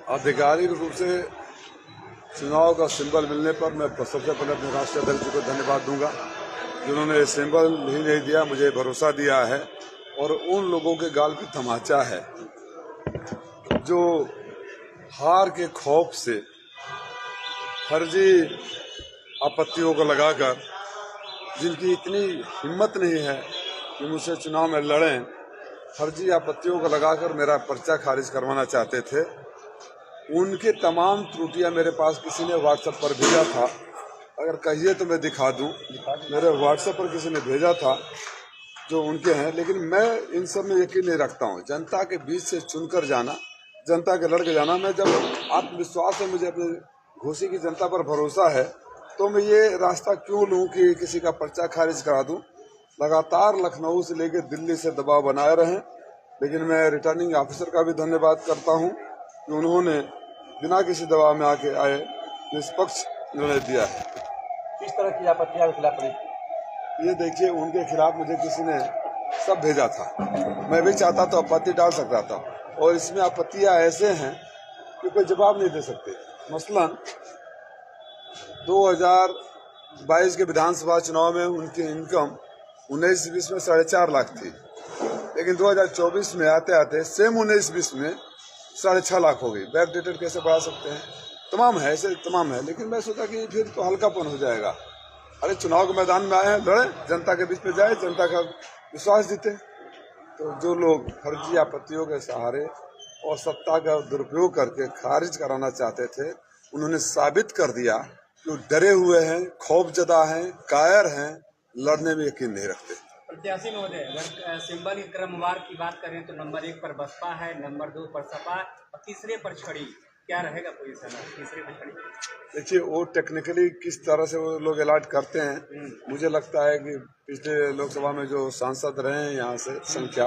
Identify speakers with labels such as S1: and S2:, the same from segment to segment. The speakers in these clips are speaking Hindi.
S1: आधिकारिक रूप से चुनाव का सिंबल मिलने पर मैं सबसे पहले अपने राष्ट्रीय अध्यक्ष जी को धन्यवाद दूंगा, जिन्होंने सिंबल ही नहीं दिया, मुझे भरोसा दिया है। और उन लोगों के गाल पे तमाचा है जो हार के खौफ से फर्जी आपत्तियों को लगाकर, जिनकी इतनी हिम्मत नहीं है कि मुझसे चुनाव में लड़ें, फर्जी आपत्तियों को लगाकर मेरा पर्चा खारिज करवाना चाहते थे। उनके तमाम त्रुटियां मेरे पास किसी ने व्हाट्सएप पर भेजा था, अगर कहिए तो मैं दिखा दूं। मेरे व्हाट्सएप पर किसी ने भेजा था जो उनके हैं, लेकिन मैं इन सब में यकीन नहीं रखता हूं। जनता के बीच से चुनकर जाना, जनता के लड़के जाना, मैं जब आत्मविश्वास है, मुझे अपने घोसी की जनता पर भरोसा है, तो मैं ये रास्ता क्यों लूं कि किसी का पर्चा खारिज करा दूं। लगातार लखनऊ से लेकर दिल्ली से दबाव बनाए रहे, लेकिन मैं रिटर्निंग ऑफिसर का भी धन्यवाद करता हूं कि उन्होंने बिना किसी दबाव में आके आए निष्पक्ष निर्णय दिया है।
S2: किस तरह की आपत्तियां खिलाफ पड़ी?
S1: ये देखिए, उनके खिलाफ मुझे किसी ने सब भेजा था, मैं भी चाहता तो आपत्ति डाल सकता था, और इसमें आपत्तियां ऐसे हैं कि कोई जवाब नहीं दे सकते। मसलन 2022 के विधानसभा चुनाव में उनकी इनकम 19-20 में 4.5 लाख थी, लेकिन 2024 में आते आते सेम 19-20 में 6.5 लाख हो गई। बैक डेटेड कैसे बढ़ा सकते हैं? तमाम है, ऐसे तमाम है, लेकिन मैं सोचा कि फिर तो हल्कापन हो जाएगा। अरे चुनाव के मैदान में आए हैं, लड़े, जनता के बीच में जाए, जनता का विश्वास जीते। तो जो लोग फर्जी आपत्तियों के सहारे और सत्ता का दुरुपयोग करके खारिज कराना चाहते थे, उन्होंने साबित कर दिया कि वो डरे हुए हैं, खौफजदा हैं, कायर हैं, लड़ने में यकीन नहीं रखते।
S3: प्रत्याशी महोदय, अगर सिंबल की क्रमवार की बात करें तो नंबर 1 पर बसपा है, नंबर 2 पर सपा और तीसरे पर छड़ी, क्या रहेगा पोजीशन तीसरे पर छड़ी?
S1: देखिए, वो टेक्निकली किस तरह से वो लोग अलॉट करते हैं, मुझे लगता है कि पिछले लोकसभा में जो सांसद रहे हैं यहाँ से संख्या,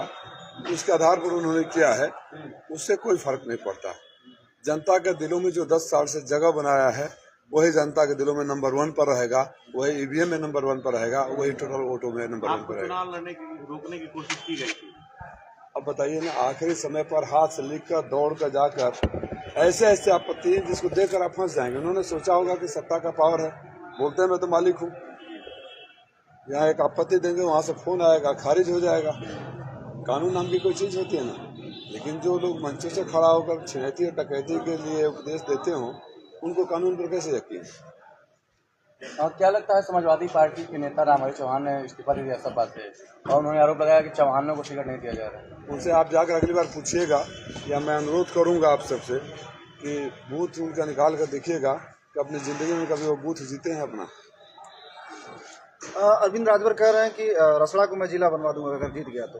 S1: उसके आधार पर उन्होंने किया है, उससे कोई फर्क नहीं पड़ता। जनता के दिलों में जो 10 साल से जगह बनाया है, वही जनता के दिलों में नंबर 1 पर रहेगा, वही ईवीएम में नंबर 1 पर रहेगा, वही टोटल वोटों में नंबर 1 पर रहेगा।
S2: चुनाव लड़ने की रोकने की कोशिश की गई थी।
S1: अब बताइए ना, आखिरी समय पर हाथ से लिखकर दौड़ कर जाकर ऐसे ऐसे आपत्ति जिसको देखकर आप फंस जाएंगे। उन्होंने सोचा होगा कि सत्ता का पावर है, बोलते हैं मैं तो मालिक हूँ, यहाँ एक आपत्ति देंगे, वहां से फोन आएगा, खारिज हो जाएगा। कानून नाम की कोई चीज होती है ना। लेकिन जो लोग मंचों से खड़ा होकर छिनैती और डकैती के लिए उपदेश देते हो, उनको कानून पर कैसे यकीन?
S2: क्या लगता है, समाजवादी पार्टी के नेता रामहरि चौहान ने इस्तीफा दे दिया सपा से, और उन्होंने आरोप लगाया कि चौहानों को टिकट नहीं दिया जा रहा है?
S1: उनसे आप जाकर अगली बार पूछिएगा, या मैं अनुरोध करूंगा आप सबसे कि बूथ उनका निकाल कर देखिएगा कि अपनी जिंदगी में कभी वो बूथ जीते हैं अपना।
S4: अरविंद राजभर कह रहे हैं कि रसड़ा को मैं जिला बनवा दूंगा अगर जीत गया तो।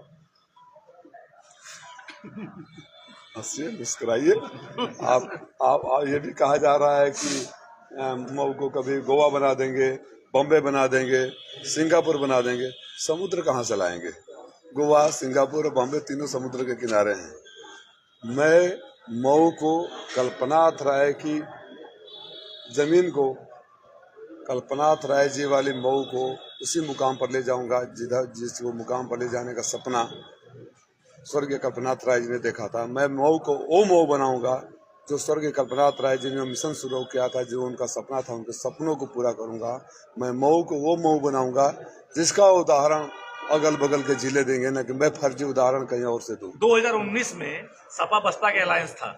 S1: हंसिए, मुस्कुराइए। आप ये भी कहा जा रहा है कि मऊ को कभी गोवा बना देंगे, बॉम्बे बना देंगे, सिंगापुर बना देंगे। समुद्र कहाँ से लाएंगे? गोवा, सिंगापुर और बॉम्बे तीनों समुद्र के किनारे हैं। मैं मऊ को, कल्पनाथ राय की जमीन को, कल्पनाथ राय जी वाली मऊ को उसी मुकाम पर ले जाऊंगा जिसको मुकाम पर ले जाने का सपना स्वर्गीय कल्पनाथ राय जी ने देखा था। मैं मऊ को वो मऊ बनाऊंगा जो स्वर्गीय कल्पनाथ राय जी ने मिशन शुरू किया था, जो उनका सपना था, उनके सपनों को पूरा करूंगा। मैं मऊ को वो मऊ बनाऊंगा जिसका उदाहरण अगल बगल के जिले देंगे, ना कि मैं फर्जी उदाहरण कहीं और से दूं।
S5: 2019 में सपा बसपा के अलायंस था,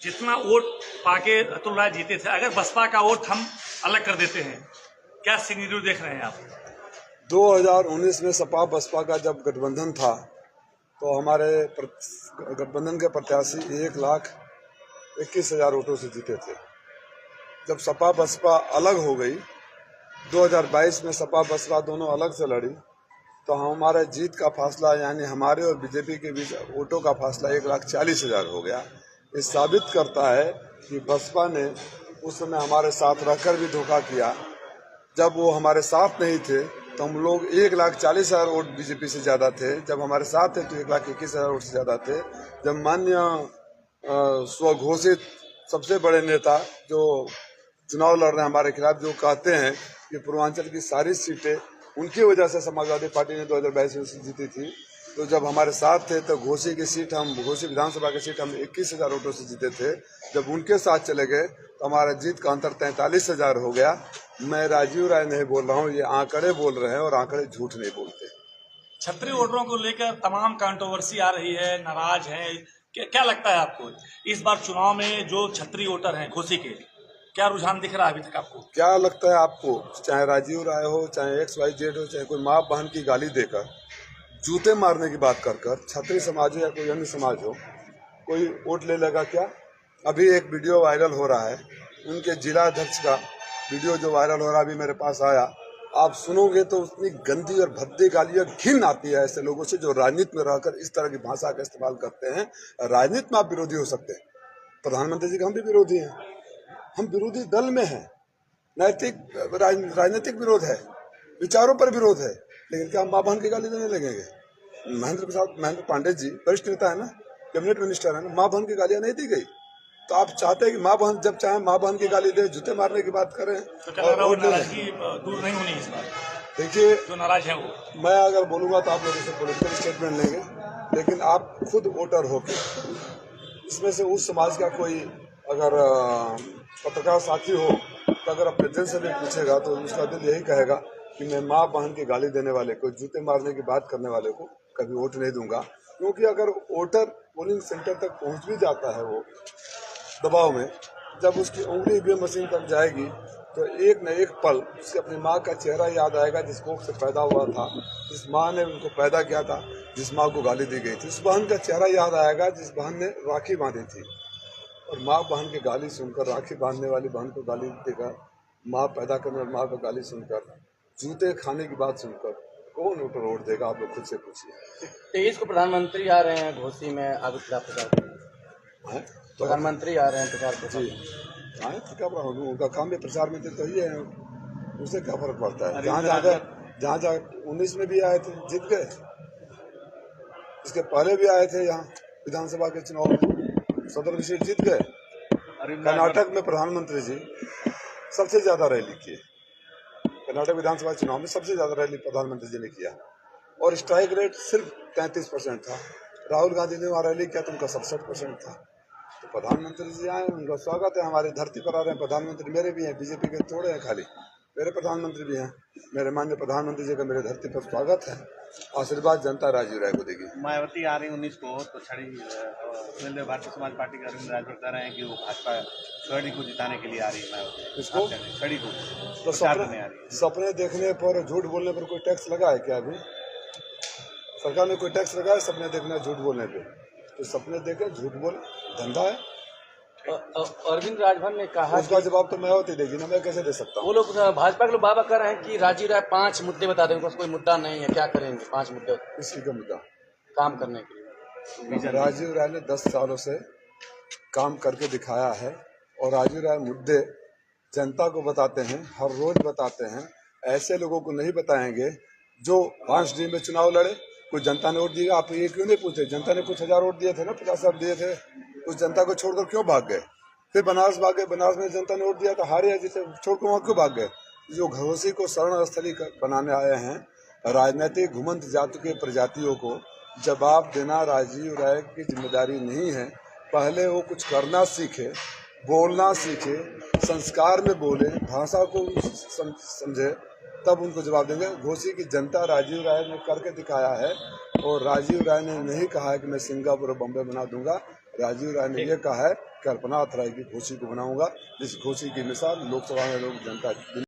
S5: जितना वोट पाके अतुल राय जीते थे, अगर बसपा का वोट हम अलग कर देते हैं, क्या सिनेरियो देख रहे हैं आप?
S1: 2019 में सपा बसपा का जब गठबंधन था, तो हमारे गठबंधन के प्रत्याशी 1,21,000 वोटों से जीते थे। जब सपा बसपा अलग हो गई, 2022 में सपा बसपा दोनों अलग से लड़ी, तो हमारे जीत का फासला, यानी हमारे और बीजेपी के बीच वोटों का फासला 1,40,000 हो गया। ये साबित करता है कि बसपा ने उस समय हमारे साथ रहकर भी धोखा किया। जब वो हमारे साथ नहीं थे तो हम लोग 1,40,000 वोट बीजेपी से ज्यादा थे, जब हमारे साथ थे तो 1,21,000 वोट से ज्यादा थे। जब मान्य स्वघोषित सबसे बड़े नेता जो चुनाव लड़ रहे हैं हमारे खिलाफ, जो कहते हैं कि पूर्वांचल की सारी सीटें उनकी वजह से समाजवादी पार्टी ने 2022 में जीती थी, तो जब हमारे साथ थे तो घोसी की सीट घोसी विधानसभा की सीट हम 21,000 वोटों से जीते थे। जब उनके साथ चले गए तो हमारा जीत का अंतर 43,000 हो गया। मैं राजीव राय नहीं बोल रहा हूँ, ये आंकड़े बोल रहे हैं और आंकड़े झूठ नहीं बोलते।
S5: क्षत्रिय वोटरों को लेकर तमाम कंट्रोवर्सी आ रही है, नाराज है, क्या लगता है आपको इस बार चुनाव में जो क्षत्रिय वोटर हैं घोसी के, क्या रुझान दिख रहा है अभी तक आपको? क्या
S1: लगता है आपको, चाहे राजीव राय हो, चाहे XYZ हो, चाहे कोई माँ बहन की गाली देकर, जूते मारने की बात कर क्षत्रिय समाज हो या कोई अन्य समाज हो, कोई वोट ले लेगा क्या? अभी एक वीडियो वायरल हो रहा है, उनके जिला अध्यक्ष का वीडियो जो वायरल हो रहा है अभी मेरे पास आया। आप सुनोगे तो उतनी गंदी और भद्दी गालियां, घिन आती है ऐसे लोगों से जो राजनीति में रहकर इस तरह की भाषा का इस्तेमाल करते हैं। राजनीति में आप विरोधी हो सकते हैं, प्रधानमंत्री जी का हम भी विरोधी हैं, हम विरोधी दल में हैं, नैतिक राजनीतिक विरोध है, विचारों पर विरोध है, लेकिन क्या हम माँ बहन की गाली देने लगेंगे? महेंद्र पांडे जी वरिष्ठ नेता है ना, कैबिनेट मिनिस्टर है ना, माँ बहन की गालियां नहीं दी गई। तो आप चाहते हैं कि माँ बहन जब चाहे माँ बहन की गाली दे, जूते मारने की बात करें
S5: और नाराजगी दूर नहीं होनी इस बार?
S1: देखिए,
S5: जो नाराज है वो,
S1: मैं अगर बोलूंगा तो आप लोगों से पॉलिटिकल स्टेटमेंट लेंगे, लेकिन आप खुद वोटर हो के इसमें से उस समाज का कोई अगर पत्रकार साथी हो तो अगर अपने दिल से भी पूछेगा तो उसका दिल यही कहेगा कि मैं माँ बहन की गाली देने वाले को, जूते मारने की बात करने वाले को कभी वोट नहीं दूंगा। क्योंकि अगर वोटर पोलिंग सेंटर तक पहुंच भी जाता है, वो दबाव में, जब उसकी उंगली ईवीएम मशीन तक जाएगी तो एक न एक पल उससे अपनी माँ का चेहरा याद आएगा, जिस कोख से पैदा हुआ था, जिस माँ ने उनको पैदा किया था, जिस माँ को गाली दी गई थी, उस बहन का चेहरा याद आएगा जिस बहन ने राखी बांधी थी। और माँ बहन की गाली सुनकर, राखी बांधने वाली बहन को गाली देकर, माँ पैदा करने वाली माँ को गाली सुनकर, जूते खाने की बात सुनकर कौन वोटर वोट देगा? आप लोग खुद से पूछिए।
S2: 23 को प्रधानमंत्री आ रहे हैं घोसी में, आगे प्रचार प्रधानमंत्री आ रहे हैं प्रचार प्रसार।
S1: आए तो क्या उनका काम भी प्रचार में तो ही है, उससे क्या फर्क पड़ता है? जहाँ 19 में भी आए थे जीत गए, इसके पहले भी आए थे यहाँ विधानसभा के चुनाव में, सदर की सीट जीत गए। कर्नाटक में प्रधानमंत्री जी सबसे ज्यादा रैली किए, कर्नाटक विधानसभा चुनाव में सबसे ज्यादा रैली प्रधानमंत्री जी ने किया और स्ट्राइक रेट सिर्फ 33% था। राहुल गांधी ने वहाँ रैली किया तो उनका 67% था। तो प्रधानमंत्री जी आए, उनका स्वागत है, हमारी धरती पर आ रहे हैं प्रधानमंत्री। मेरे भी हैं, बीजेपी के थोड़े हैं, खाली मेरे प्रधानमंत्री भी हैं। मेरे माननीय प्रधानमंत्री जी का मेरे धरती पर स्वागत है। आशीर्वाद जनता राजीव राय को देगी।
S6: मायावती आ रही 19 को, तो भारतीय समाज पार्टी के अरविंद राजभर कह रहे हैं कि वो भाजपा छड़ी को जिताने के लिए आ रही है। मायावती
S1: इसको
S6: छड़ी को
S1: तो सपने देखने पर, झूठ बोलने पर कोई टैक्स लगा है क्या? अभी सरकार ने कोई टैक्स लगाया सपने देखने, झूठ बोलने पे? तो सपने देखे, झूठ बोले, धंधा है।
S2: अरविंद राजभर ने कहा,
S1: उसका जवाब तो मायावती देगी ना, मैं कैसे दे सकता हूँ?
S2: वो लोग भाजपा के लोग बाबा कर रहे हैं कि राजीव राय 5 मुद्दे बता दें, उनको कोई मुद्दा नहीं है, क्या करेंगे 5 मुद्दे
S1: किसी का मुद्दा
S2: काम करने के लिए?
S1: राजीव राय ने 10 सालों से काम करके दिखाया है और राजीव राय मुद्दे जनता को बताते हैं, हर रोज बताते हैं। ऐसे लोगों को नहीं बताएंगे जो 5D में चुनाव लड़े, कुछ जनता ने वोट दिया। आप ये क्यों नहीं पूछते? जनता ने कुछ 1000 वोट दिए थे ना, 50,000 दिए थे, उस जनता को छोड़कर क्यों भाग गए? फिर बनारस भाग गए, बनारस में जनता ने वोट दिया तो हारे, जिसे छोड़कर वहाँ क्यों भाग गए? जो घोसी को शरण स्थली बनाने आए हैं, राजनीतिक घुमंत जाति के प्रजातियों को जवाब देना राजीव राय की जिम्मेदारी नहीं है। पहले वो कुछ करना सीखे, बोलना सीखे, संस्कार में बोले, भाषा को समझे, तब उनको जवाब देंगे। घोसी की जनता राजीव राय ने करके दिखाया है और राजीव राय ने नहीं कहा है कि मैं सिंगापुर और बम्बई बना दूंगा। राजीव राय ने यह कहा है कल्पना अथराई की घोसी को बनाऊंगा, जिस घोसी की मिसाल लोकसभा में लोग जनता